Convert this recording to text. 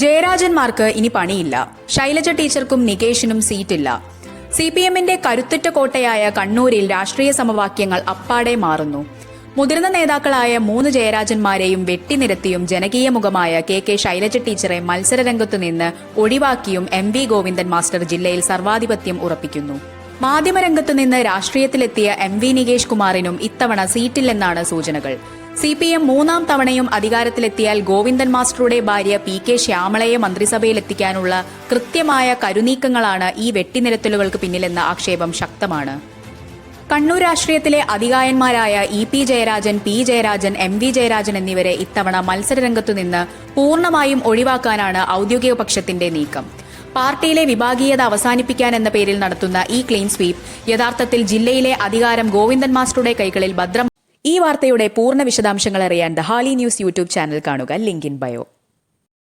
ജയരാജന്മാർക്ക് ഇനി പണിയില്ല. ശൈലജ ടീച്ചർക്കും നികേഷിനും സീറ്റില്ല. CPMന്റെ കരുത്തുറ്റ കോട്ടയായ കണ്ണൂരിൽ രാഷ്ട്രീയ സമവാക്യങ്ങൾ അപ്പാടെ മാറുന്നു. മുതിർന്ന നേതാക്കളായ 3 ജയരാജന്മാരെയും വെട്ടിനിരത്തിയും ജനകീയ മുഖമായ KK ശൈലജ ടീച്ചറെ മത്സരരംഗത്തു നിന്ന് ഒഴിവാക്കിയും MV ഗോവിന്ദൻ മാസ്റ്റർ ജില്ലയിൽ സർവാധിപത്യം ഉറപ്പിക്കുന്നു. മാധ്യമരംഗത്തു നിന്ന് രാഷ്ട്രീയത്തിലെത്തിയ MV നികേഷ് കുമാറിനും ഇത്തവണ സീറ്റില്ലെന്നാണ് സൂചനകൾ. CPM 3ാം തവണയും അധികാരത്തിലെത്തിയാൽ ഗോവിന്ദൻ മാസ്റ്ററുടെ ഭാര്യ PK ശ്യാമളയെ മന്ത്രിസഭയിലെത്തിക്കാനുള്ള കൃത്യമായ കരുനീക്കങ്ങളാണ് ഈ വെട്ടിനിരത്തലുകൾക്ക് പിന്നിലെന്ന ആക്ഷേപം ശക്തമാണ്. കണ്ണൂർ രാഷ്ട്രീയത്തിലെ അതികായന്മാരായ EP Jayarajan, P Jayarajan, MV Jayarajan എന്നിവരെ ഇത്തവണ മത്സരരംഗത്തു നിന്ന് പൂർണ്ണമായും ഒഴിവാക്കാനാണ് ഔദ്യോഗിക പക്ഷത്തിന്റെ നീക്കം. പാർട്ടിയിലെ വിഭാഗീയത അവസാനിപ്പിക്കാൻ എന്ന പേരിൽ നടത്തുന്ന ഈ ക്ലീൻ സ്വീപ്പ് യഥാർത്ഥത്തിൽ ജില്ലയിലെ അധികാരം ഗോവിന്ദൻ മാസ്റ്ററുടെ കൈകളിൽ ഭദ്രം. ഈ വാർത്തയുടെ പൂർണ്ണ വിശദാംശങ്ങൾ അറിയാൻ ദ ഹാലി ന്യൂസ് യൂട്യൂബ് ചാനൽ കാണുക. Link in bio.